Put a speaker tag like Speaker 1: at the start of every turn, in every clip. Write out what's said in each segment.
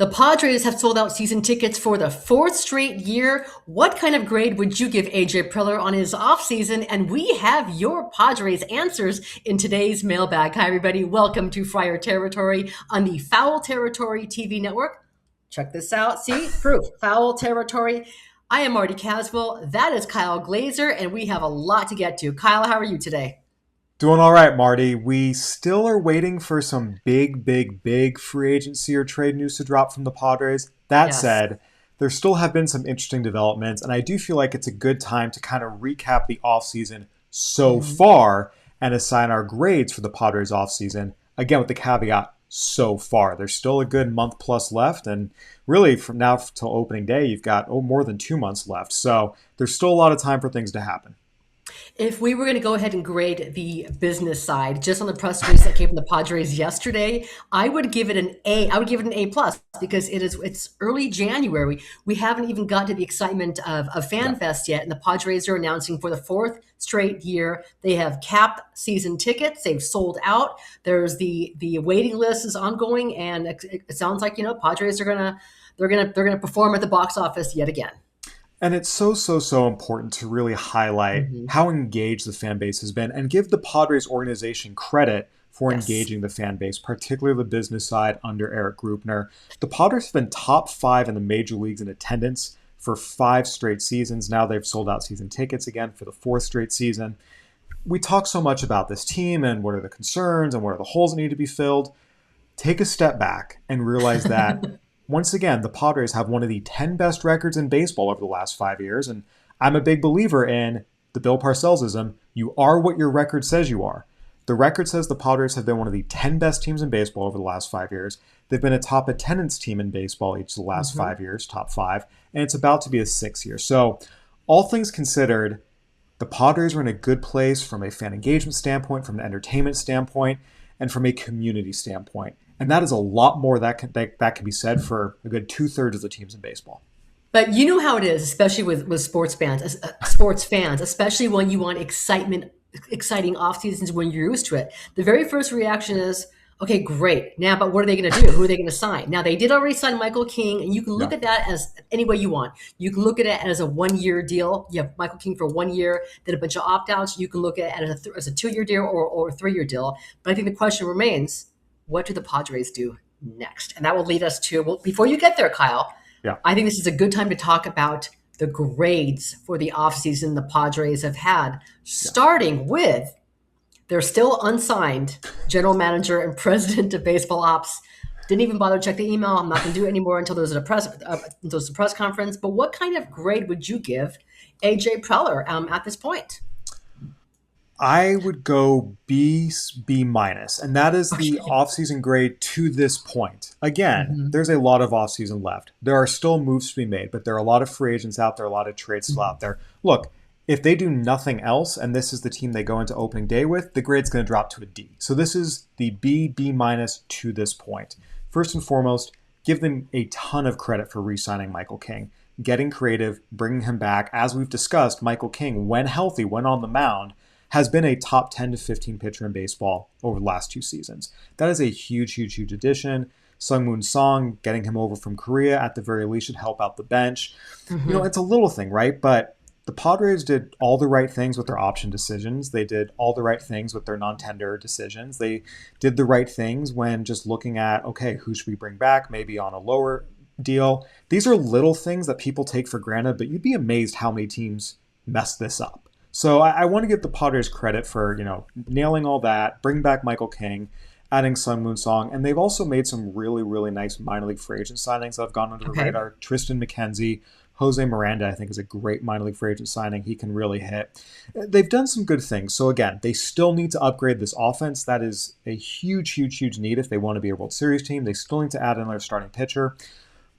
Speaker 1: Padres have sold out season tickets for the fourth straight year. What kind of grade would you give AJ Preller on his offseason? And we have your Padres answers in today's mailbag. Hi, everybody. Welcome to Friar Territory on the Foul Territory TV network. Check this out. See? Proof. Foul Territory. I am Marty Caswell. That is Kyle Glaser, and we have a lot to get to. Kyle, how are you today?
Speaker 2: Doing all right, Marty. We still are waiting for some big free agency or trade news to drop from the Padres. That
Speaker 1: Yes.
Speaker 2: said, there still have been some interesting developments, and I do feel like it's a good time to kind of recap the offseason so far and assign our grades for the Padres offseason. Again, with the caveat, so far. There's still a good month plus left, and really from now till opening day, you've got more than 2 months left. So there's still a lot of time for things to happen.
Speaker 1: If we were going to go ahead and grade the business side, just on the press release that came from the Padres yesterday, I would give it an A. I would give it an A plus because it's early January. We haven't even got to the excitement of FanFest yet, and the Padres are announcing for the fourth straight year they have capped season tickets. They've sold out. There's the waiting list is ongoing, and it sounds like Padres are gonna perform at the box office yet again.
Speaker 2: And it's so important to really highlight how engaged the fan base has been and give the Padres organization credit for
Speaker 1: Yes.
Speaker 2: engaging the fan base, particularly the business side under Eric Grupner. The Padres have been top 5 in the major leagues in attendance for 5 straight seasons. Now they've sold out season tickets again for the 4th straight season. We talk so much about this team and what are the concerns and what are the holes that need to be filled. Take a step back and realize that once again, the Padres have one of the 10 best records in baseball over the last 5 years, and I'm a big believer in the Bill Parcellsism. You are what your record says you are. The record says the Padres have been one of the 10 best teams in baseball over the last 5 years. They've been a top attendance team in baseball each of the last 5 years, top 5, and it's about to be a 6th year. So all things considered, the Padres are in a good place from a fan engagement standpoint, from an entertainment standpoint, and from a community standpoint. And that is a lot more that can be said for a good 2/3 of the teams in baseball.
Speaker 1: But you know how it is, especially with sports fans, especially when you want exciting off seasons when you're used to it. The very first reaction is, okay, great. Now, but what are they going to do? Who are they going to sign? Now, they did already sign Michael King, and you can look
Speaker 2: Yeah.
Speaker 1: at that as any way you want. You can look at it as a 1-year deal. You have Michael King for 1 year, then a bunch of opt-outs. You can look at it as a 2-year deal or a 3-year deal. But I think the question remains, what do the Padres do next? And that will lead us to, well, before you get there, Kyle,
Speaker 2: Yeah.
Speaker 1: I think this is a good time to talk about the grades for the offseason the Padres have had, starting with their still unsigned general manager and president of baseball ops. Didn't even bother to check the email. I'm not going to do it anymore until there's a press conference. But what kind of grade would you give AJ Preller at this point?
Speaker 2: I would go B minus, and that is the offseason grade to this point. Again, there's a lot of offseason left. There are still moves to be made, but there are a lot of free agents out there, a lot of trades still out there. Look, if they do nothing else, and this is the team they go into opening day with, the grade's going to drop to a D. So this is the B minus to this point. First and foremost, give them a ton of credit for re-signing Michael King, getting creative, bringing him back. As we've discussed, Michael King, when healthy, when on the mound, has been a top 10 to 15 pitcher in baseball over the last 2 seasons. That is a huge addition. Sungmoon Song, getting him over from Korea at the very least should help out the bench. It's a little thing, right? But the Padres did all the right things with their option decisions. They did all the right things with their non-tender decisions. They did the right things when just looking at, okay, who should we bring back, maybe on a lower deal. These are little things that people take for granted, but you'd be amazed how many teams mess this up. So I want to give the Padres credit for, nailing all that, bring back Michael King, adding Sungmoon Song, and they've also made some really nice minor league free agent signings that have gone under the radar. Tristan McKenzie, Jose Miranda, I think, is a great minor league free agent signing. He can really hit. They've done some good things. So again, they still need to upgrade this offense. That is a huge need if they want to be a World Series team. They still need to add another starting pitcher.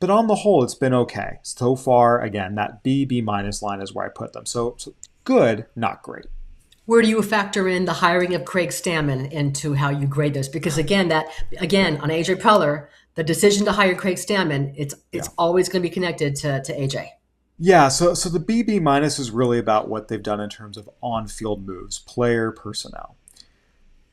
Speaker 2: But on the whole, it's been okay. So far, again, that B minus line is where I put them. So good, not great.
Speaker 1: Where do you factor in the hiring of Craig Stammen into how you grade this? Because again, on AJ Preller, the decision to hire Craig Stammen, it's always going to be connected to AJ.
Speaker 2: Yeah, so the B minus is really about what they've done in terms of on-field moves, player personnel.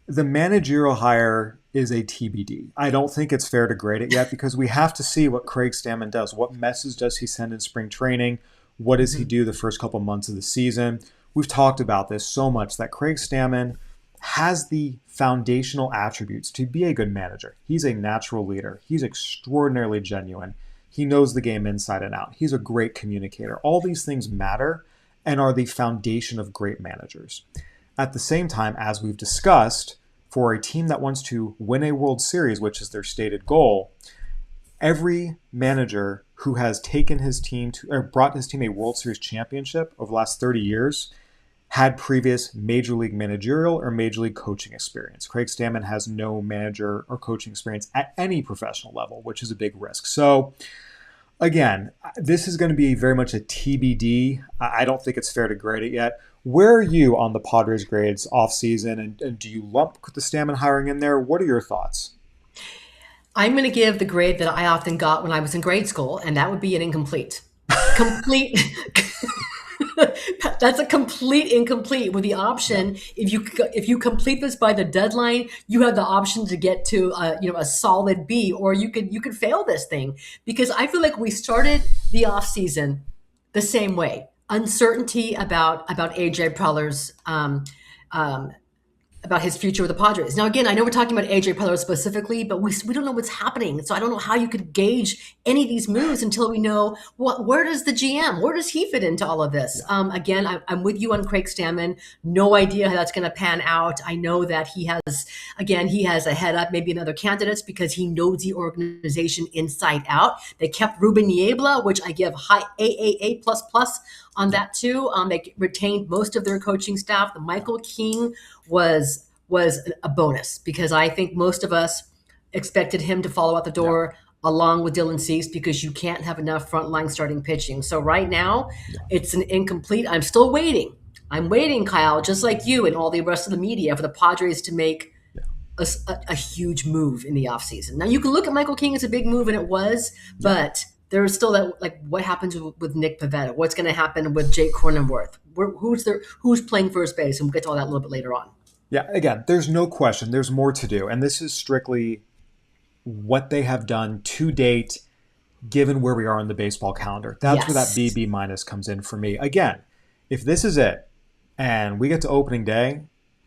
Speaker 2: The managerial hire is a TBD. I don't think it's fair to grade it yet because we have to see what Craig Stammen does. What message does he send in spring training? What does he do the first couple months of the season? We've talked about this so much that Craig Stammen has the foundational attributes to be a good manager. He's a natural leader. He's extraordinarily genuine. He knows the game inside and out. He's a great communicator. All these things matter and are the foundation of great managers. At the same time, as we've discussed, for a team that wants to win a World Series, which is their stated goal, every manager who has taken his team to or brought his team a World Series championship over the last 30 years had previous Major League managerial or Major League coaching experience. Craig Stammen has no manager or coaching experience at any professional level, which is a big risk. So again, this is going to be very much a TBD. I don't think it's fair to grade it yet. Where are you on the Padres grades offseason, and do you lump the Stammen hiring in there? What are your thoughts?
Speaker 1: I'm going to give the grade that I often got when I was in grade school, and that would be an incomplete. Complete. That's a complete incomplete with the option. If you complete this by the deadline, you have the option to get to a solid B, or you could fail this thing, because I feel like we started the off season the same way. Uncertainty about AJ Preller's about his future with the Padres. Now, again, I know we're talking about AJ Preller specifically, but we don't know what's happening. So I don't know how you could gauge any of these moves until we know where does the GM, where does he fit into all of this? Again, I'm with you on Craig Stammen. No idea how that's going to pan out. I know that he has a head up, maybe in other candidates, because he knows the organization inside out. They kept Ruben Niebla, which I give high AAA++ on that too. They retained most of their coaching staff. The Michael King was a bonus, because I think most of us expected him to follow out the door along with Dylan Cease, because you can't have enough frontline starting pitching. So right now it's an incomplete. I'm still waiting. I'm waiting, Kyle, just like you and all the rest of the media, for the Padres to make a huge move in the offseason. Now you can look at Michael King as a big move, and it was, but there's still that, like, what happens with Nick Pivetta? What's going to happen with Jake Cronenworth? Who's playing first base? And we'll get to all that a little bit later on.
Speaker 2: Yeah, again, there's no question. There's more to do. And this is strictly what they have done to date, given where we are on the baseball calendar. That's where that BB minus comes in for me. Again, if this is it, and we get to opening day,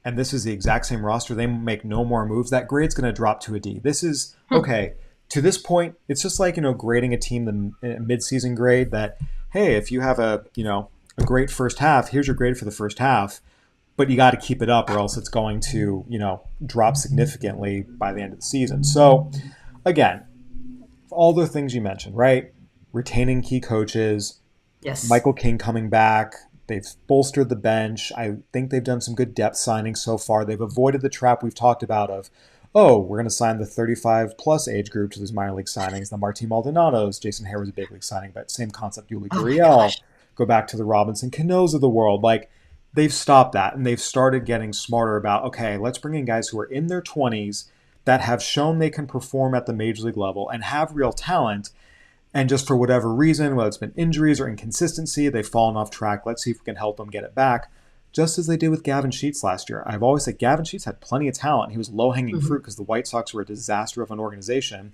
Speaker 2: and this is the exact same roster, they make no more moves, that grade's going to drop to a D. This is, okay, to this point, it's just like, grading a team the mid-season grade that, hey, if you have a great first half, here's your grade for the first half, but you got to keep it up or else it's going to, drop significantly by the end of the season. So, again, all the things you mentioned, right? Retaining key coaches, Michael King coming back, they've bolstered the bench. I think they've done some good depth signings so far. They've avoided the trap we've talked about of, we're going to sign the 35-plus age group to these minor league signings. The Martín Maldonados, Jason Hare was a big league signing, but same concept, Yuli Gurriel, go back to the Robinson Canoes of the world. Like, they've stopped that, and they've started getting smarter about, okay, let's bring in guys who are in their 20s that have shown they can perform at the major league level and have real talent, and just for whatever reason, whether it's been injuries or inconsistency, they've fallen off track. Let's see if we can help them get it back, just as they did with Gavin Sheets last year. I've always said Gavin Sheets had plenty of talent. He was low-hanging fruit because the White Sox were a disaster of an organization.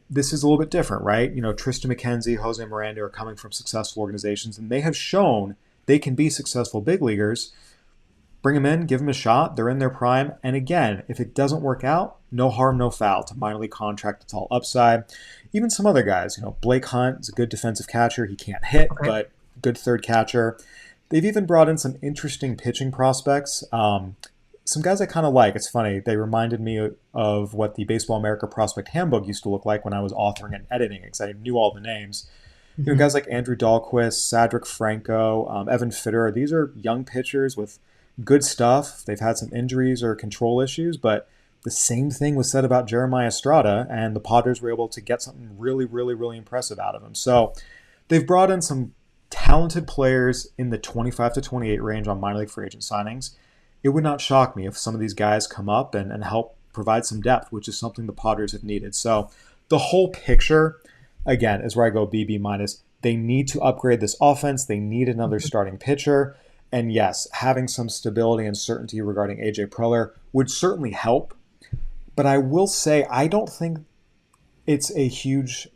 Speaker 2: This is a little bit different, right? Tristan McKenzie, Jose Miranda are coming from successful organizations, and they have shown they can be successful big leaguers. Bring them in, give them a shot. They're in their prime. And again, if it doesn't work out, no harm, no foul. It's a minor league contract. It's all upside. Even some other guys, Blake Hunt is a good defensive catcher. He can't hit, but good third catcher. They've even brought in some interesting pitching prospects. Some guys I kind of like. It's funny. They reminded me of what the Baseball America Prospect Handbook used to look like when I was authoring and editing, because I knew all the names. Guys like Andrew Dahlquist, Cedric Franco, Evan Fitter. These are young pitchers with good stuff. They've had some injuries or control issues, but the same thing was said about Jeremiah Estrada, and the Padres were able to get something really, really, really impressive out of him. So they've brought in some talented players in the 25 to 28 range on minor league free agent signings. It would not shock me if some of these guys come up and help provide some depth, which is something the Padres have needed. So the whole picture, again, is where I go BB minus. They need to upgrade this offense. They need another starting pitcher. And yes, having some stability and certainty regarding AJ Preller would certainly help. But I will say, I don't think it's a huge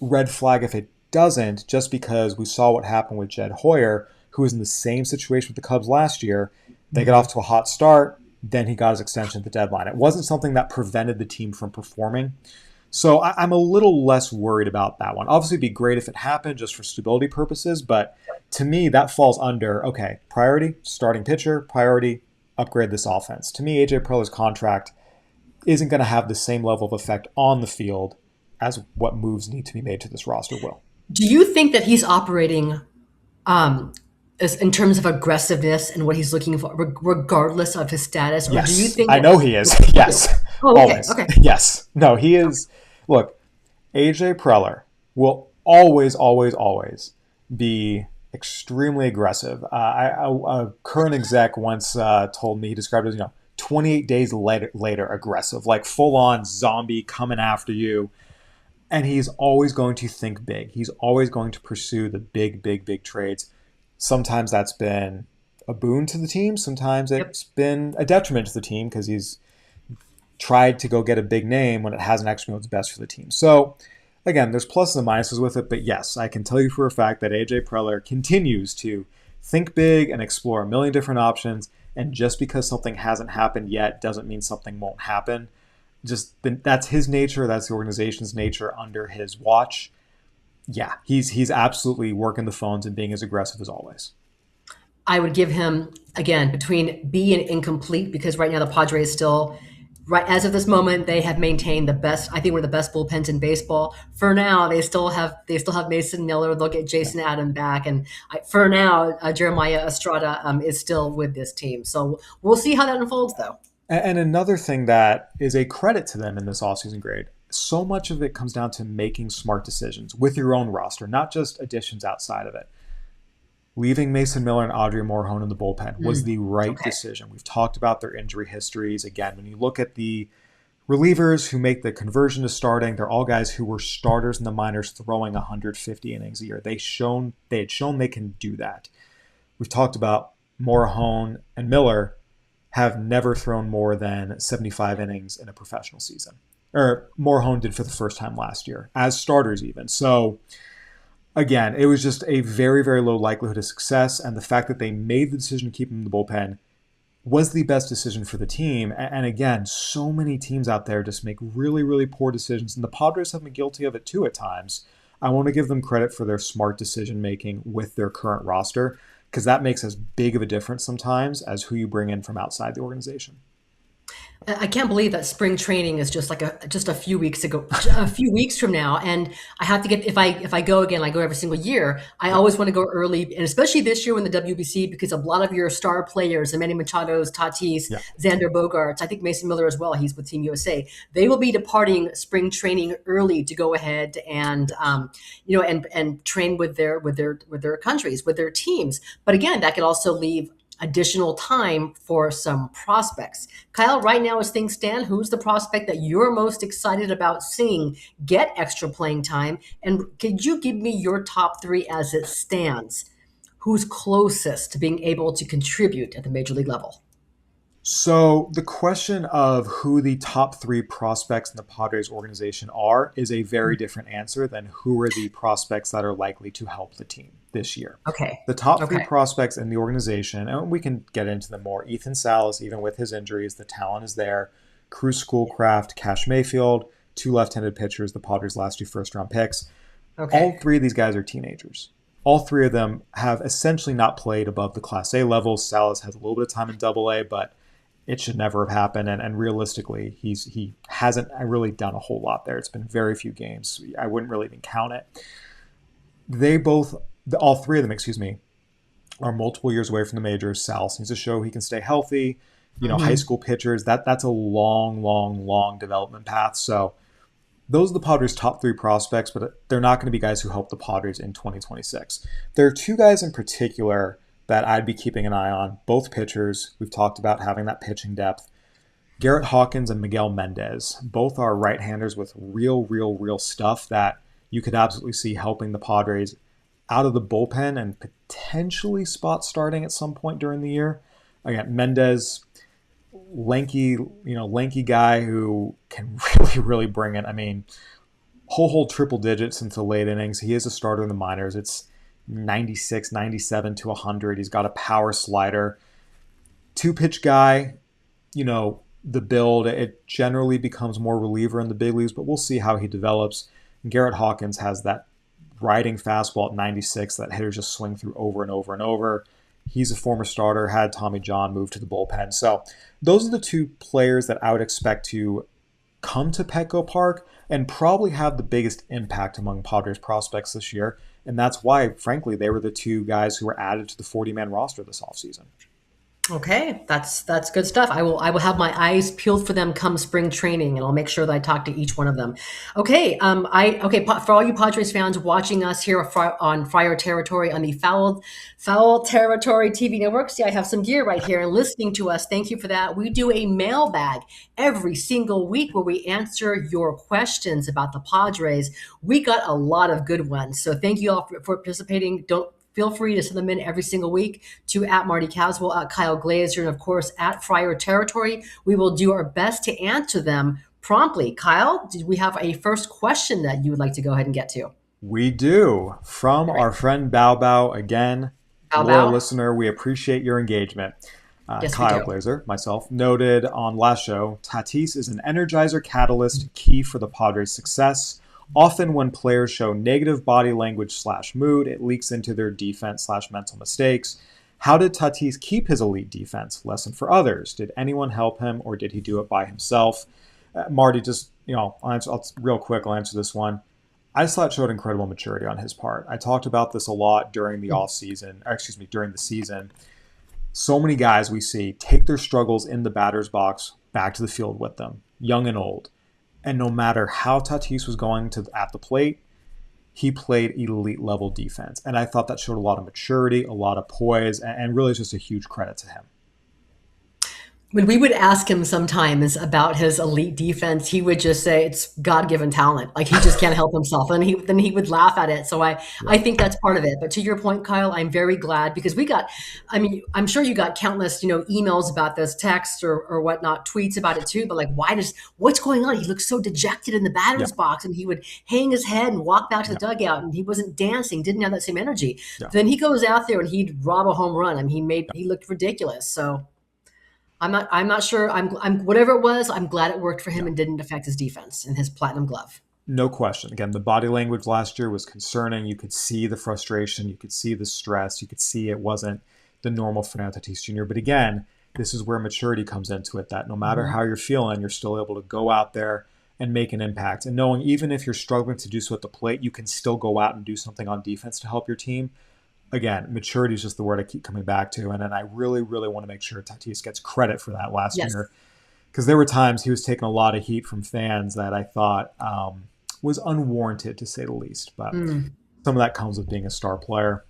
Speaker 2: red flag if it doesn't, just because we saw what happened with Jed Hoyer, who was in the same situation with the Cubs last year. They got off to a hot start, then he got his extension at the deadline. It wasn't something that prevented the team from performing. So I'm a little less worried about that one. Obviously, it'd be great if it happened just for stability purposes, but to me, that falls under, okay, priority, starting pitcher, priority, upgrade this offense. To me, AJ Preller's contract isn't going to have the same level of effect on the field as what moves need to be made to this roster will.
Speaker 1: Do you think that he's operating in terms of aggressiveness and what he's looking for, regardless of his status? Or do you
Speaker 2: Yes,
Speaker 1: think
Speaker 2: I
Speaker 1: that?
Speaker 2: know he is. Yes,
Speaker 1: Oh, okay,
Speaker 2: always.
Speaker 1: okay.
Speaker 2: Yes. No, he is. Look, AJ Preller will always, always, always be extremely aggressive. A current exec once told me, he described it as, 28 days later aggressive, like full on zombie coming after you. And he's always going to think big. He's always going to pursue the big, big, big trades. Sometimes that's been a boon to the team. Sometimes
Speaker 1: Yep.
Speaker 2: it's been a detriment to the team because he's tried to go get a big name when it hasn't actually been what's best for the team. So, again, there's pluses and minuses with it. But yes, I can tell you for a fact that AJ Preller continues to think big and explore a million different options. And just because something hasn't happened yet doesn't mean something won't happen. That's his nature. That's the organization's nature under his watch. Yeah, he's absolutely working the phones and being as aggressive as always.
Speaker 1: I would give him, again, between B and incomplete, because right now the Padres still, right as of this moment, they have maintained the best, I think one of the best bullpens in baseball. For now, they still have Mason Miller. They'll get
Speaker 2: Yeah.
Speaker 1: Jason Adam back, and for now, Jeremiah Estrada is still with this team. So we'll see how that unfolds, though.
Speaker 2: And another thing that is a credit to them in this offseason grade, so much of it comes down to making smart decisions with your own roster, not just additions outside of it. Leaving Mason Miller and Adrian Morejon in the bullpen was the right
Speaker 1: Okay.
Speaker 2: decision. We've talked about their injury histories. Again, when you look at the relievers who make the conversion to starting, they're all guys who were starters in the minors throwing 150 innings a year. They had shown they can do that. We've talked about Morejon and Miller have never thrown more than 75 innings in a professional season. Or Morejon did for the first time last year, as starters even. So again, it was just a very, very low likelihood of success. And the fact that they made the decision to keep him in the bullpen was the best decision for the team. And again, so many teams out there just make really, really poor decisions. And the Padres have been guilty of it too at times. I want to give them credit for their smart decision making with their current roster, because that makes as big of a difference sometimes as who you bring in from outside the organization.
Speaker 1: I can't believe that spring training is just a few weeks ago, a few weeks from now, and I have to get if I go again, I go every single year. I
Speaker 2: Yeah.
Speaker 1: always want to go early, and especially this year in the WBC because a lot of your star players, the Manny Machado's, Tatis,
Speaker 2: Yeah.
Speaker 1: Xander Bogaerts, I think Mason Miller as well. He's with Team USA. They will be departing spring training early to go ahead and and train with their countries, with their teams. But again, that could also leave additional time for some prospects. Kyle, right now as things stand, who's the prospect that you're most excited about seeing get extra playing time? And could you give me your top three as it stands? Who's closest to being able to contribute at the major league level?
Speaker 2: So the question of who the top three prospects in the Padres organization are is a very different answer than who are the prospects that are likely to help the team this year.
Speaker 1: Okay.
Speaker 2: The top three
Speaker 1: Okay.
Speaker 2: prospects in the organization, and we can get into them more. Ethan Salas, even with his injuries, the talent is there. Cruz Schoolcraft, Cash Mayfield, two left-handed pitchers, the Padres' last two first-round picks.
Speaker 1: Okay.
Speaker 2: All three of these guys are teenagers. All three of them have essentially not played above the Class A level. Salas has a little bit of time in Double A, but it should never have happened. And realistically, he hasn't really done a whole lot there. It's been very few games. I wouldn't really even count it. All three of them, excuse me, are multiple years away from the majors. Salas needs to show he can stay healthy. High
Speaker 1: Mhm.
Speaker 2: school pitchers, that's a long, long, long development path. So those are the Padres' top three prospects, but they're not going to be guys who help the Padres in 2026. There are two guys in particular that I'd be keeping an eye on, both pitchers. We've talked about having that pitching depth. Garrett Hawkins and Miguel Mendez. Both are right-handers with real, real, real stuff that you could absolutely see helping the Padres out of the bullpen and potentially spot starting at some point during the year. Again, Mendez, lanky guy who can really, really bring it. I mean, whole triple digits into the late innings. He is a starter in the minors. It's 96, 97 to 100. He's got a power slider. Two pitch guy, the build, it generally becomes more reliever in the big leagues, but we'll see how he develops. And Garrett Hawkins has that riding fastball at 96 that hitters just swing through over and over and over. He's a former starter, had Tommy John move to the bullpen. So those are the two players that I would expect to come to Petco Park and probably have the biggest impact among Padres prospects this year. And that's why, frankly, they were the two guys who were added to the 40-man roster this offseason.
Speaker 1: Okay, that's good stuff. I will have my eyes peeled for them come spring training, and I'll make sure that I talk to each one of them. Okay, for all you Padres fans watching us here on Friar Territory on the Foul Territory TV network. See, I have some gear right here and listening to us. Thank you for that. We do a mailbag every single week where we answer your questions about the Padres. We got a lot of good ones, so thank you all for participating. Don't Feel free to send them in every single week to at Marty Caswell, at Kyle Glaser, and of course at Friar Territory. We will do our best to answer them promptly. Kyle, do we have a first question that you would like to go ahead and get to?
Speaker 2: We do. From our friend Bao Bao again.
Speaker 1: Bao
Speaker 2: Loyal
Speaker 1: Bao?
Speaker 2: listener, we appreciate your engagement.
Speaker 1: Yes, we
Speaker 2: Kyle
Speaker 1: do.
Speaker 2: Glaser, myself, noted on last show, Tatis is an energizer catalyst key for the Padres' success. Often when players show negative body language / mood, it leaks into their defense / mental mistakes. How did Tatis keep his elite defense? Lesson for others. Did anyone help him, or did he do it by himself? Marty, just, real quick, I'll answer this one. I just thought it showed incredible maturity on his part. I talked about this a lot during the during the season. So many guys we see take their struggles in the batter's box back to the field with them, young and old. And no matter how Tatis was going at the plate, he played elite level defense. And I thought that showed a lot of maturity, a lot of poise, and really just a huge credit to him.
Speaker 1: When we would ask him sometimes about his elite defense, he would just say it's God-given talent. Like he just can't help himself. And then he would laugh at it. So I think that's part of it. But to your point, Kyle, I'm very glad because I'm sure you got countless, emails about this, text or whatnot, tweets about it too. But like, what's going on? He looked so dejected in the batter's box, and he would hang his head and walk back to the dugout, and he wasn't dancing, didn't have that same energy. Then he goes out there and he'd rob a home run. I mean, he looked ridiculous. So I'm not sure. I'm whatever it was. I'm glad it worked for him and didn't affect his defense and his platinum glove.
Speaker 2: No question. Again, the body language last year was concerning. You could see the frustration. You could see the stress. You could see it wasn't the normal Fernando Tatis Jr. But again, this is where maturity comes into it, that no matter how you're feeling, you're still able to go out there and make an impact. And knowing even if you're struggling to do so at the plate, you can still go out and do something on defense to help your team. Again, maturity is just the word I keep coming back to. And then I really, really want to make sure Tatis gets credit for that last year. Because there were times he was taking a lot of heat from fans that I thought was unwarranted, to say the least. But some of that comes with being a star player.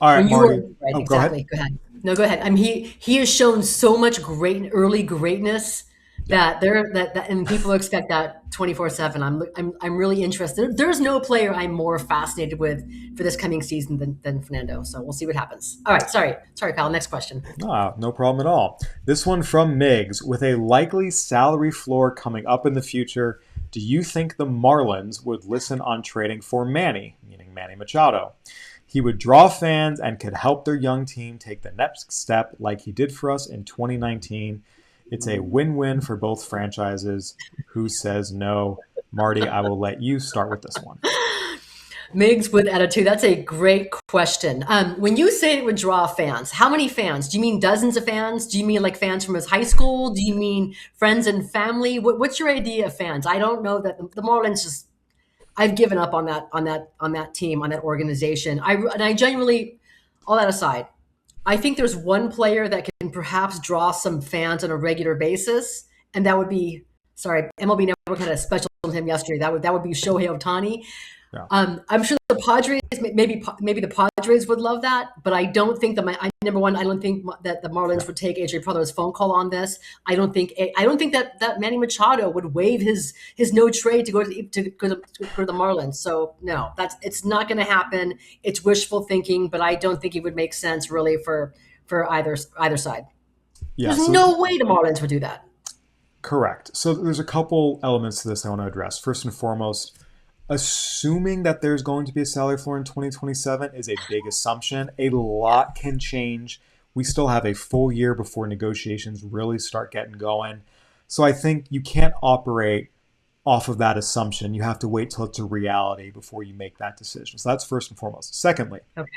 Speaker 2: All right, Marty.
Speaker 1: Right,
Speaker 2: exactly.
Speaker 1: Go ahead. No, go ahead. I mean, he has shown so much early greatness that and people expect that 24/7. I'm really interested. There's no player I'm more fascinated with for this coming season than Fernando. So we'll see what happens. All right, sorry, Kyle. Next question.
Speaker 2: No problem at all. This one from Miggs. With a likely salary floor coming up in the future, do you think the Marlins would listen on trading for Manny, meaning Manny Machado? He would draw fans and could help their young team take the next step like he did for us in 2019. It's a win-win for both franchises. Who says no? Marty, I will let you start with this one.
Speaker 1: Migs with attitude. That's a great question. When you say it would draw fans, how many fans? Do you mean dozens of fans? Do you mean like fans from his high school? Do you mean friends and family? What's your idea of fans? I don't know that the Marlins just. I've given up on that team, on that organization. I genuinely, all that aside, I think there's one player that can perhaps draw some fans on a regular basis, and that would be, MLB Network had a special on him yesterday. That would be Shohei Ohtani.
Speaker 2: Yeah.
Speaker 1: I'm sure the Padres, maybe the Padres would love that, but I don't think number one, I don't think that the Marlins would take AJ Preller's phone call on this. I don't think that Manny Machado would waive his no trade to go to the Marlins. So no, it's not going to happen. It's wishful thinking, but I don't think it would make sense really for either side.
Speaker 2: Yeah,
Speaker 1: There's
Speaker 2: so
Speaker 1: no way the Marlins would do that.
Speaker 2: correct. So there's a couple elements to this I want to address. First and foremost, assuming that there's going to be a salary floor in 2027 is a big assumption. A lot can change. We still have a full year before negotiations really start getting going. So I think you can't operate off of that assumption. You have to wait till it's a reality before you make that decision. So that's first and foremost. Secondly,
Speaker 1: Okay.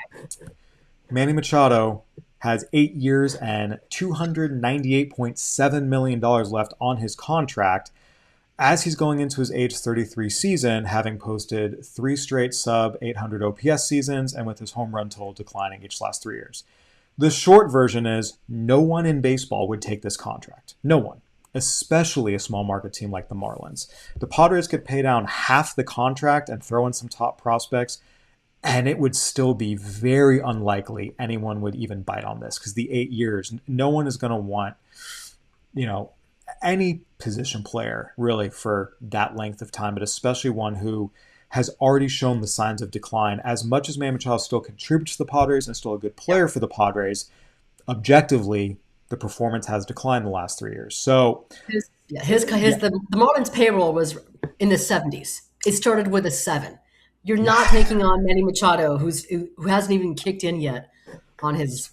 Speaker 2: Manny Machado has 8 years and $298.7 million left on his contract as he's going into his age 33 season, having posted three straight sub 800 OPS seasons and with his home run total declining each last 3 years. The short version is no one in baseball would take this contract. No one, especially a small market team like the Marlins. The Padres could pay down half the contract and throw in some top prospects, and it would still be very unlikely anyone would even bite on this because the 8 years, no one is going to want, you know, any position player really for that length of time, but especially one who has already shown the signs of decline. As much as Manny Machado still contributes to the Padres and still a good player for the Padres, objectively, the performance has declined the last 3 years. So,
Speaker 1: His the Marlins payroll was in the 70s. It started with a 7. You're not
Speaker 2: yeah.
Speaker 1: taking on Manny Machado, who hasn't even kicked in yet on his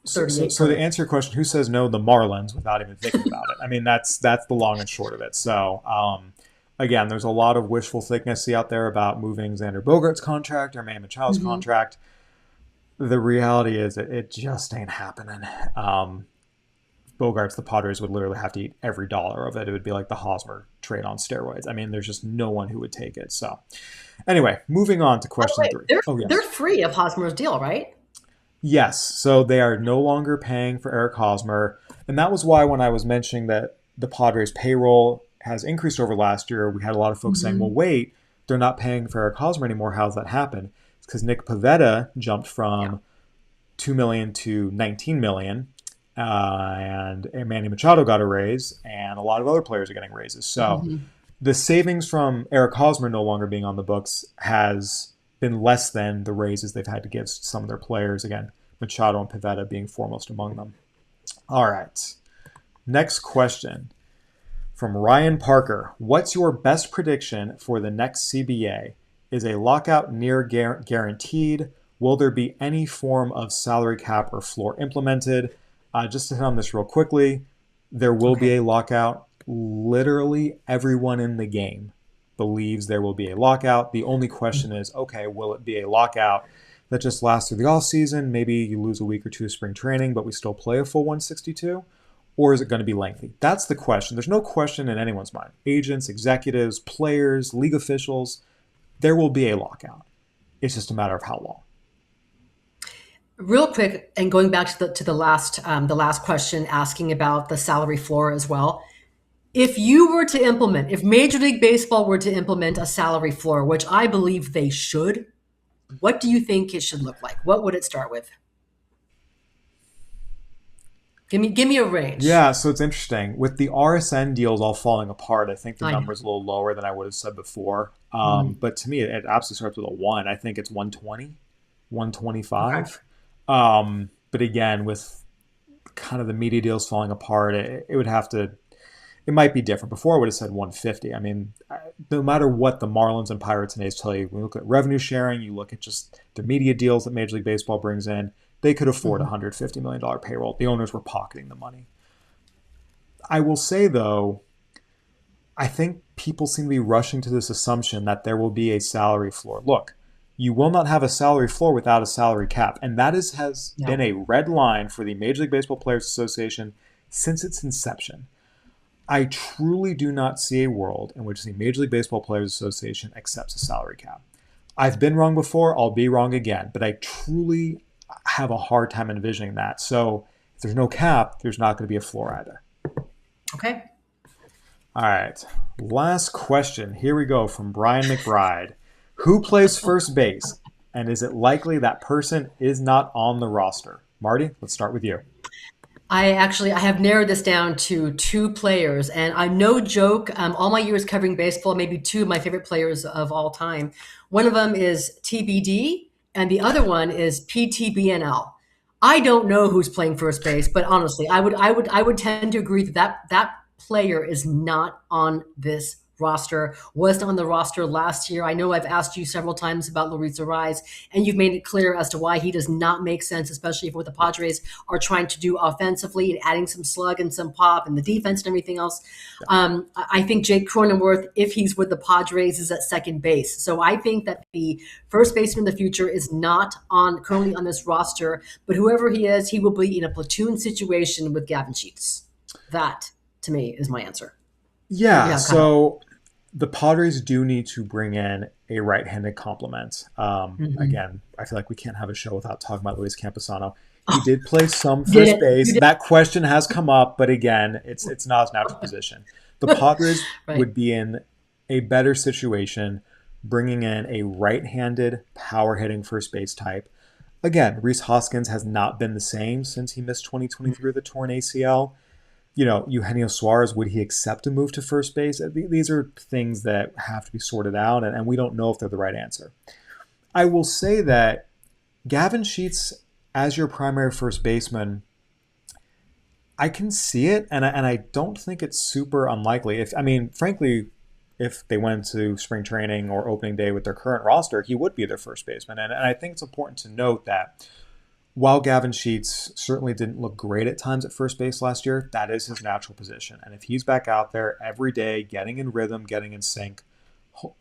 Speaker 2: So, so,
Speaker 1: 38
Speaker 2: so to
Speaker 1: career.
Speaker 2: answer your question, who says no? The Marlins, without even thinking about it. I mean, that's the long and short of it. So, again, there's a lot of wishful thinking out there about moving Xander Bogaerts' contract or Manny Machado's
Speaker 1: Mhm.
Speaker 2: contract. The reality is it just ain't happening. Bogarts, the Padres would literally have to eat every dollar of it. It would be like the Hosmer trade on steroids. I mean, there's just no one who would take it. So, anyway, moving on to
Speaker 1: By the
Speaker 2: question
Speaker 1: way,
Speaker 2: three.
Speaker 1: they're
Speaker 2: Oh,
Speaker 1: they're
Speaker 2: yes.
Speaker 1: free of Hosmer's deal, right?
Speaker 2: Yes. So they are no longer paying for Eric Hosmer. And that was why when I was mentioning that the Padres payroll has increased over last year, we had a lot of folks saying, well,
Speaker 1: Mhm.
Speaker 2: wait, they're not paying for Eric Hosmer anymore. How's that happen? It's because Nick Pivetta jumped
Speaker 1: Yeah.
Speaker 2: from 2 million to 19 million. And Manny Machado got a raise, and a lot of other players are getting raises. So
Speaker 1: Mhm.
Speaker 2: the savings from Eric Hosmer no longer being on the books has been less than the raises they've had to give some of their players. Again, Machado and Pivetta being foremost among them. All right. Next question from Ryan Parker. What's your best prediction for the next CBA? Is a lockout near guaranteed? Will there be any form of salary cap or floor implemented? Just to hit on this real quickly, there will be
Speaker 1: Okay.
Speaker 2: a lockout. Literally everyone in the game believes there will be a lockout. The only question is, okay, will it be a lockout that just lasts through the off season? Maybe you lose a week or two of spring training, but we still play a full 162? Or is it going to be lengthy? That's the question. There's no question in anyone's mind. Agents, executives, players, league officials, there will be a lockout. It's just a matter of how long.
Speaker 1: Real quick, and going back to the last question, asking about the salary floor as well. If Major League Baseball were to implement a salary floor, which I believe they should, what do you think it should look like? What would it start with? Give me a range.
Speaker 2: Yeah, so it's interesting. With the RSN deals all falling apart, I think the
Speaker 1: I know.
Speaker 2: number's a little lower than I would have said before.
Speaker 1: Mhm.
Speaker 2: But to me, it absolutely starts with a 1. I think it's 120,
Speaker 1: Okay.
Speaker 2: 125. But again, with kind of the media deals falling apart, it would have to, it might be different. Before I would have said 150. I mean, no matter what the Marlins and Pirates and A's tell you, when you look at revenue sharing, you look at just the media deals that Major League Baseball brings in, they could afford a
Speaker 1: Mhm.
Speaker 2: $150 million payroll. The owners were pocketing the money. I will say, though, I think people seem to be rushing to this assumption that there will be a salary floor. Look, you will not have a salary floor without a salary cap. And that has been
Speaker 1: No.
Speaker 2: a red line for the Major League Baseball Players Association since its inception. I truly do not see a world in which the Major League Baseball Players Association accepts a salary cap. I've been wrong before, I'll be wrong again, but I truly have a hard time envisioning that. So if there's no cap, there's not going to be a floor either.
Speaker 1: Okay.
Speaker 2: All right. Last question. Here we go from Brian McBride. Who plays first base? And is it likely that person is not on the roster? Marty, let's start with you.
Speaker 1: I have narrowed this down to two players, and I'm no joke. All my years covering baseball, maybe two of my favorite players of all time. One of them is TBD, and the other one is PTBNL. I don't know who's playing first base, but honestly, I would tend to agree that that player is not on this roster. Wasn't on the roster last year. I know I've asked you several times about Luis Rise, and you've made it clear as to why he does not make sense, especially if what the Padres are trying to do offensively and adding some slug and some pop and the defense and everything else. I think Jake Cronenworth, if he's with the Padres, is at second base. So I think that the first baseman in the future is not on currently on this roster, but whoever he is, he will be in a platoon situation with Gavin Sheets. That, to me, is my answer. What do you
Speaker 2: Yeah,
Speaker 1: have, Kyle?
Speaker 2: so the Padres do need to bring in a right-handed complement.
Speaker 1: Mm-hmm.
Speaker 2: Again, I feel like we can't have a show without talking about Luis Campusano. He did play some
Speaker 1: You did
Speaker 2: first
Speaker 1: it. You
Speaker 2: base.
Speaker 1: did
Speaker 2: That question has come up, but again, it's not his natural position. The Padres
Speaker 1: right.
Speaker 2: would be in a better situation bringing in a right-handed, power-hitting first base type. Again, Reese Hoskins has not been the same since he missed 2023 with a torn ACL. Eugenio Suarez, would he accept a move to first base? These are things that have to be sorted out, and we don't know if they're the right answer. I will say that Gavin Sheets, as your primary first baseman, I can see it, and I don't think it's super unlikely. Frankly, if they went to spring training or opening day with their current roster, he would be their first baseman. And I think it's important to note that while Gavin Sheets certainly didn't look great at times at first base last year, that is his natural position. And if he's back out there every day, getting in rhythm, getting in sync,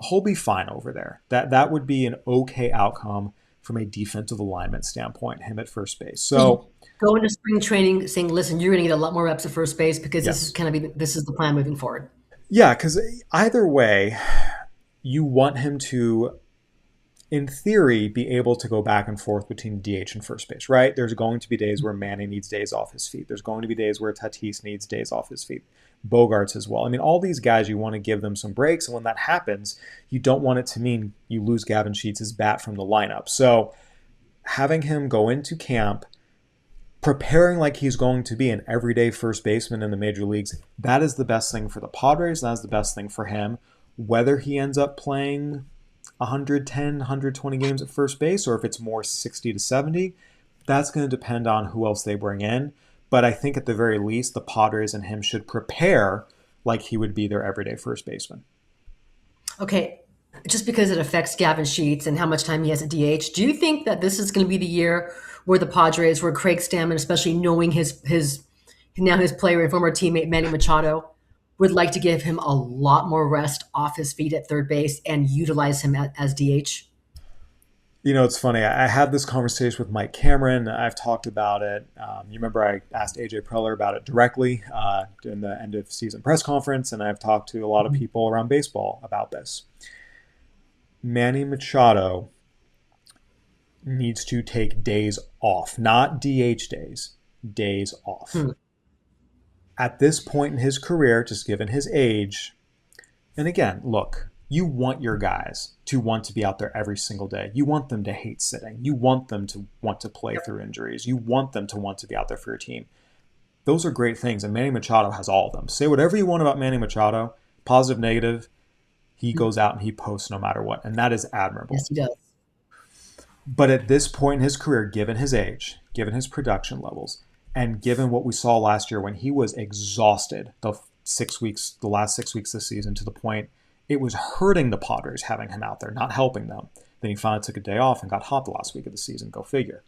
Speaker 2: he'll be fine over there. That would be an okay outcome from a defensive alignment standpoint, him at first base.
Speaker 1: So you
Speaker 2: So,
Speaker 1: go into spring training saying, listen, you're going to get a lot more reps at first base because
Speaker 2: yes.
Speaker 1: this is the plan moving forward.
Speaker 2: Yeah, because either way, you want him to, in theory, be able to go back and forth between DH and first base, right? There's going to be days where Manny needs days off his feet. There's going to be days where Tatis needs days off his feet. Bogarts as well. All these guys, you want to give them some breaks. And when that happens, you don't want it to mean you lose Gavin Sheets' bat from the lineup. So having him go into camp, preparing like he's going to be an everyday first baseman in the major leagues, that is the best thing for the Padres. That is the best thing for him. Whether he ends up playing 110, 120 games at first base, or if it's more 60 to 70, that's going to depend on who else they bring in. But I think at the very least, the Padres and him should prepare like he would be their everyday first baseman.
Speaker 1: Okay, just because it affects Gavin Sheets and how much time he has at DH, do you think that this is going to be the year where the Padres, where Craig Stammen, especially knowing his now his player and former teammate Manny Machado, would like to give him a lot more rest off his feet at third base and utilize him as DH?
Speaker 2: It's funny. I had this conversation with Mike Cameron. I've talked about it. You remember I asked AJ Preller about it directly in the end of season press conference, and I've talked to a lot of people around baseball about this. Manny Machado needs to take days off, not DH days, days off.
Speaker 1: Hmm.
Speaker 2: At this point in his career, just given his age, and again, look, you want your guys to want to be out there every single day. You want them to hate sitting. You want them to want to play through injuries. You want them to want to be out there for your team. Those are great things, and Manny Machado has all of them. Say whatever you want about Manny Machado, positive, negative, he goes out and he posts no matter what, and that is admirable.
Speaker 1: Yes, he does.
Speaker 2: But at this point in his career, given his age, given his production levels, and given what we saw last year when he was exhausted the last 6 weeks this season, to the point it was hurting the Padres having him out there, not helping them. Then he finally took a day off and got hot the last week of the season. Go figure.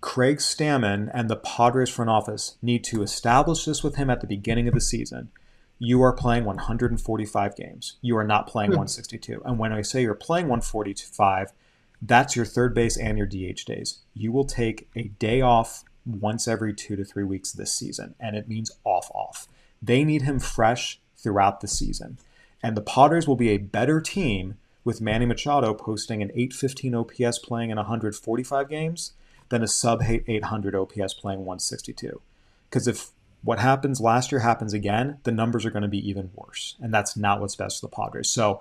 Speaker 2: Craig Stammen and the Padres front office need to establish this with him at the beginning of the season. You are playing 145 games. You are not playing 162. And when I say you're playing 145, that's your third base and your DH days. You will take a day off once every 2 to 3 weeks this season, and it means off. They need him fresh throughout the season. And the Padres will be a better team with Manny Machado posting an 815 OPS playing in 145 games than a sub-800 OPS playing 162. Because if what happens last year happens again, the numbers are going to be even worse. And that's not what's best for the Padres. So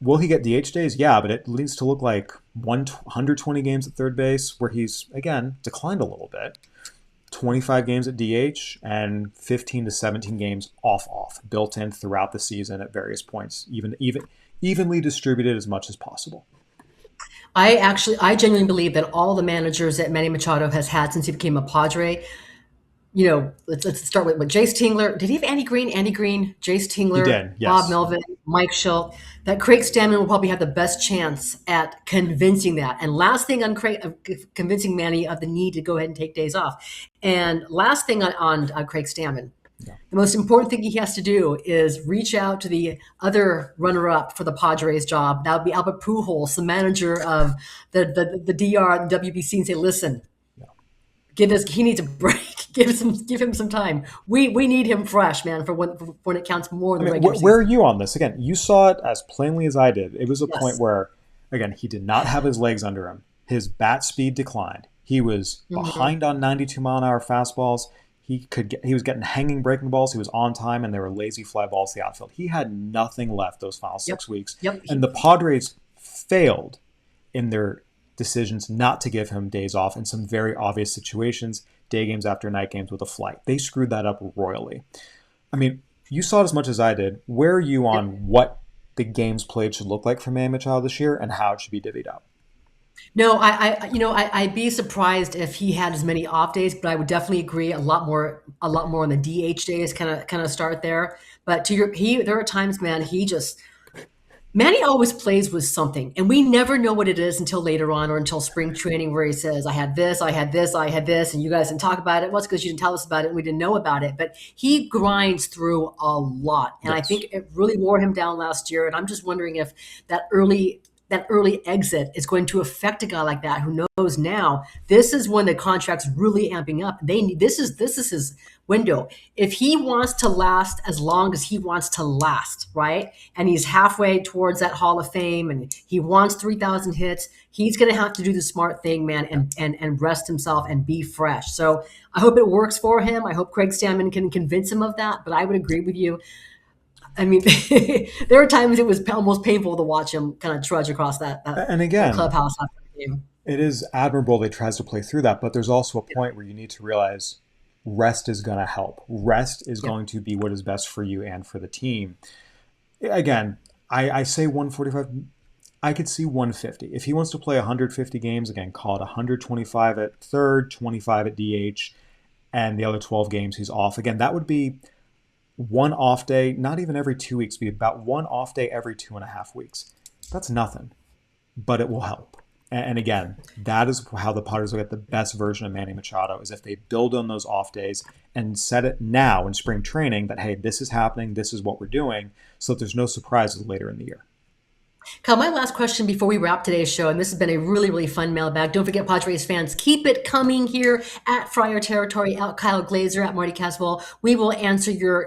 Speaker 2: will he get DH days? Yeah, but it needs to look like 120 games at third base where he's, again, declined a little bit. 25 games at DH and 15 to 17 games off, built in throughout the season at various points, evenly distributed as much as possible.
Speaker 1: I genuinely believe that all the managers that Manny Machado has had since he became a Padre, let's start with Jace Tingler. Did he have Andy Green? Andy Green, Jace
Speaker 2: He
Speaker 1: Tingler,
Speaker 2: did,
Speaker 1: Bob
Speaker 2: yes.
Speaker 1: Melvin, Mike Schilt. That Craig Stammen will probably have the best chance at convincing that. And last thing on Craig, convincing Manny of the need to go ahead and take days off. And last thing on Craig Stammen,
Speaker 2: Yeah.
Speaker 1: the most important thing he has to do is reach out to the other runner-up for the Padres job. That would be Albert Pujols, the manager of the DR and WBC, and say, "Listen,
Speaker 2: Yeah.
Speaker 1: he needs a break. Give him some time. We need him fresh, man, for when it counts more
Speaker 2: I
Speaker 1: than the
Speaker 2: mean,
Speaker 1: regular
Speaker 2: where are
Speaker 1: season."
Speaker 2: you on this? Again, you saw it as plainly as I did. It was a point
Speaker 1: Yes.
Speaker 2: where, again, he did not have his legs under him. His bat speed declined. He was
Speaker 1: Hmm.
Speaker 2: behind on 92-mile-an-hour fastballs. He was getting hanging breaking balls. He was on time, and there were lazy fly balls to the outfield. He had nothing left those final
Speaker 1: Yep.
Speaker 2: 6 weeks,
Speaker 1: Yep.
Speaker 2: and the Padres failed in their decisions not to give him days off in some very obvious situations, day games after night games with a flight. They screwed that up royally. I mean, you saw it as much as I did. Where are you
Speaker 1: Yep.
Speaker 2: on what the games played should look like for Manny Machado this year and how it should be divvied up?
Speaker 1: No, I'd be surprised if he had as many off days, but I would definitely agree a lot more on the DH days, kind of start there. But there are times, man, Manny always plays with something, and we never know what it is until later on or until spring training, where he says, "I had this, I had this, I had this," and you guys didn't talk about it. Well, it's because you didn't tell us about it, and we didn't know about it. But he grinds through a lot, and I
Speaker 2: Yes.
Speaker 1: think it really wore him down last year. And I'm just wondering if that early that early exit is going to affect a guy like that who knows now this is when the contract's really amping up. This is his window. If he wants to last as long as he wants to last, right? And he's halfway towards that Hall of Fame and he wants 3,000 hits, he's going to have to do the smart thing, man, and rest himself and be fresh. So I hope it works for him. I hope Craig Stammen can convince him of that. But I would agree with you. I mean, there were times it was almost painful to watch him kind of trudge across
Speaker 2: And
Speaker 1: that
Speaker 2: again,
Speaker 1: clubhouse after the game.
Speaker 2: it is admirable that he tries to play through that, but there's also a point where you need to realize rest is going to help. Rest is
Speaker 1: Yeah.
Speaker 2: going to be what is best for you and for the team. Again, I say 145. I could see 150. If he wants to play 150 games, again, call it 125 at third, 25 at DH, and the other 12 games he's off. Again, that would be one off day, not even every 2 weeks, be about one off day every 2.5 weeks. That's nothing, but it will help. And again, that is how the Padres will get the best version of Manny Machado is if they build on those off days and set it now in spring training that, hey, this is happening, this is what we're doing, so that there's no surprises later in the year.
Speaker 1: Kyle, my last question before we wrap today's show, and this has been a really, really fun mailbag. Don't forget, Padres fans, keep it coming here at Friar Territory, at Kyle Glaser, at Marty Caswell. We will answer your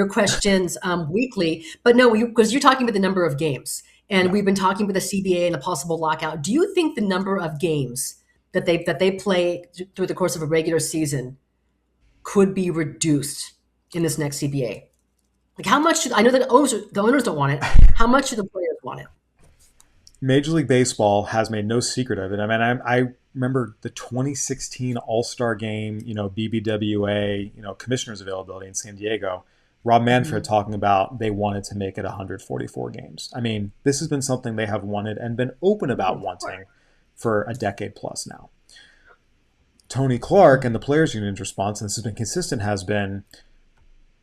Speaker 1: questions weekly. But no, because you're talking about the number of games, and
Speaker 2: Yeah.
Speaker 1: we've been talking with the CBA and the possible lockout. Do you think the number of games that they play through the course of a regular season could be reduced in this next CBA? Like, how much I know that the owners don't want it. How much do the players want it?
Speaker 2: Major League Baseball has made no secret of it. I mean, I remember the 2016 All-Star Game, BBWA, commissioner's availability in San Diego. Rob Manfred
Speaker 1: Mhm.
Speaker 2: talking about they wanted to make it 144 games. I mean, this has been something they have wanted and been open about wanting for a decade plus now. Tony Clark and the Players Union's response, and this has been consistent, has been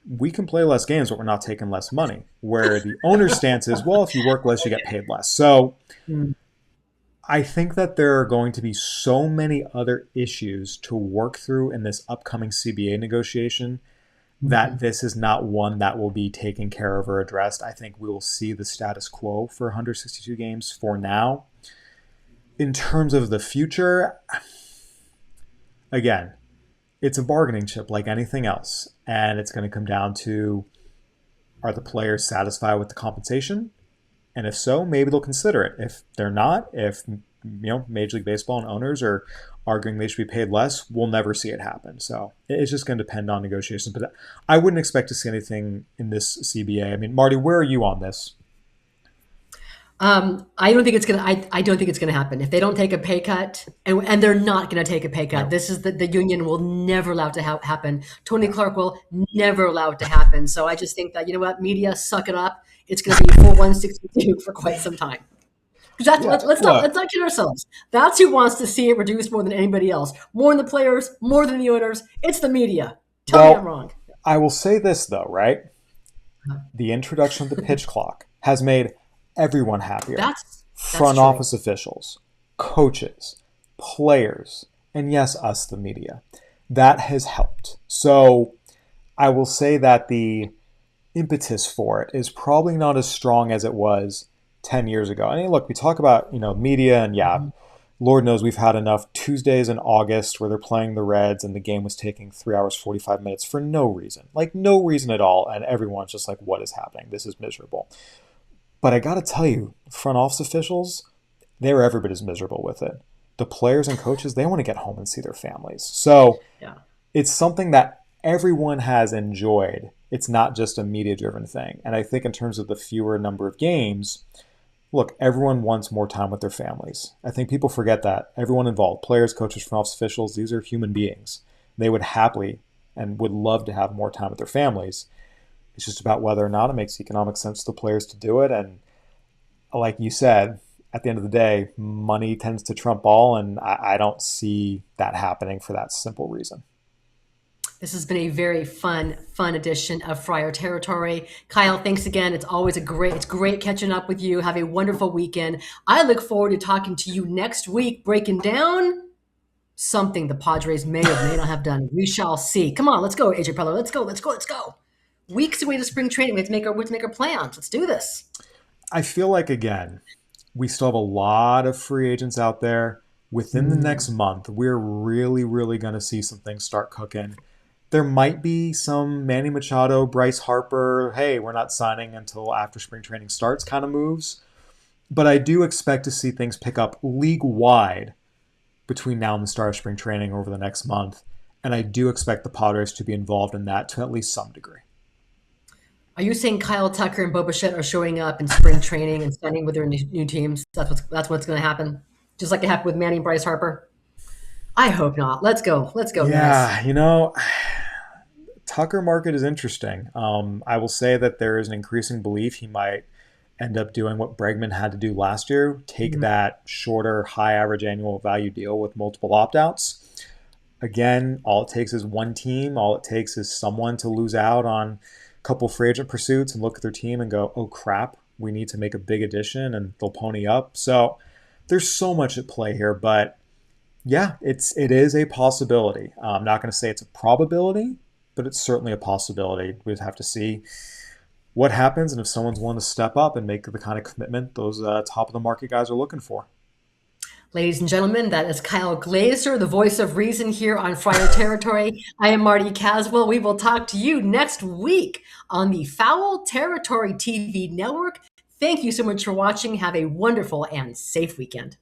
Speaker 2: we can play less games, but we're not taking less money. Where the owner's stance is, well, if you work less, you get paid less. So
Speaker 1: Mm.
Speaker 2: I think that there are going to be so many other issues to work through in this upcoming CBA negotiation that this is not one that will be taken care of or addressed. I think we will see the status quo for 162 games for now. In terms of the future, again, it's a bargaining chip like anything else. And it's going to come down to, are the players satisfied with the compensation? And if so, maybe they'll consider it. If they're not, if Major League Baseball and owners are arguing they should be paid less, we'll never see it happen. So it's just going to depend on negotiations. But I wouldn't expect to see anything in this CBA. I mean, Marty, where are you on this?
Speaker 1: I don't think it's gonna. I don't think it's gonna happen if they don't take a pay cut, and they're not gonna take a pay cut.
Speaker 2: No.
Speaker 1: This is the union will never allow it to happen. Tony
Speaker 2: Yeah.
Speaker 1: Clark will never allow it to happen. So I just think that, you know what, media, suck it up. It's gonna be full 162 for quite some time. Because
Speaker 2: Yeah,
Speaker 1: let's
Speaker 2: look,
Speaker 1: not kid ourselves. That's who wants to see it reduced more than anybody else. More than the players, more than the owners. It's the media. Tell me I'm
Speaker 2: well,
Speaker 1: wrong.
Speaker 2: I will say this though, right? The introduction of the pitch clock has made everyone happier.
Speaker 1: That's
Speaker 2: Front
Speaker 1: true.
Speaker 2: office officials, coaches, players, and yes, us, the media. That has helped. So I will say that the impetus for it is probably not as strong as it was 10 years ago. I mean, look, we talk about, media, and yeah,
Speaker 1: Mhm.
Speaker 2: Lord knows we've had enough Tuesdays in August where they're playing the Reds and the game was taking 3 hours 45 minutes for no reason. Like no reason at all, and everyone's just like, what is happening? This is miserable. But I got to tell you, front office officials, they were every bit as miserable with it. The players and coaches, they want to get home and see their families. So
Speaker 1: Yeah.
Speaker 2: it's something that everyone has enjoyed. It's not just a media driven thing. And I think in terms of the fewer number of games, look, everyone wants more time with their families. I think people forget that. Everyone involved, players, coaches, front office officials, these are human beings. They would happily and would love to have more time with their families. It's just about whether or not it makes economic sense to the players to do it. And like you said, at the end of the day, money tends to trump all, and I don't see that happening for that simple reason.
Speaker 1: This has been a very fun edition of Friar Territory. Kyle, thanks again. It's great catching up with you. Have a wonderful weekend. I look forward to talking to you next week, breaking down something the Padres may or may not have done. We shall see. Come on, let's go, AJ Preller. Let's go. Weeks away to spring training. We have to make our plans. Let's do this.
Speaker 2: I feel like, again, we still have a lot of free agents out there. Within the next month, we're really, really going to see some things start cooking. There might be some Manny Machado, Bryce Harper, hey, we're not signing until after spring training starts kind of moves. But I do expect to see things pick up league wide between now and the start of spring training over the next month. And I do expect the Padres to be involved in that to at least some degree.
Speaker 1: Are you saying Kyle Tucker and Bo Bichette are showing up in spring training and signing with their new teams? That's what's going to happen, just like it happened with Manny and Bryce Harper. I hope not. Let's go, guys.
Speaker 2: Yeah, Tucker market is interesting. I will say that there is an increasing belief he might end up doing what Bregman had to do last year, take
Speaker 1: Mhm.
Speaker 2: that shorter, high average annual value deal with multiple opt outs. Again, all it takes is one team. All it takes is someone to lose out on a couple free agent pursuits and look at their team and go, oh crap, we need to make a big addition, and they'll pony up. So there's so much at play here, but yeah, it is a possibility. I'm not going to say it's a probability, but it's certainly a possibility. We'd have to see what happens and if someone's willing to step up and make the kind of commitment those top of the market guys are looking for.
Speaker 1: Ladies and gentlemen, that is Kyle Glaser, the voice of reason here on Friar Territory. I am Marty Caswell. We will talk to you next week on the Foul Territory TV network. Thank you so much for watching. Have a wonderful and safe weekend.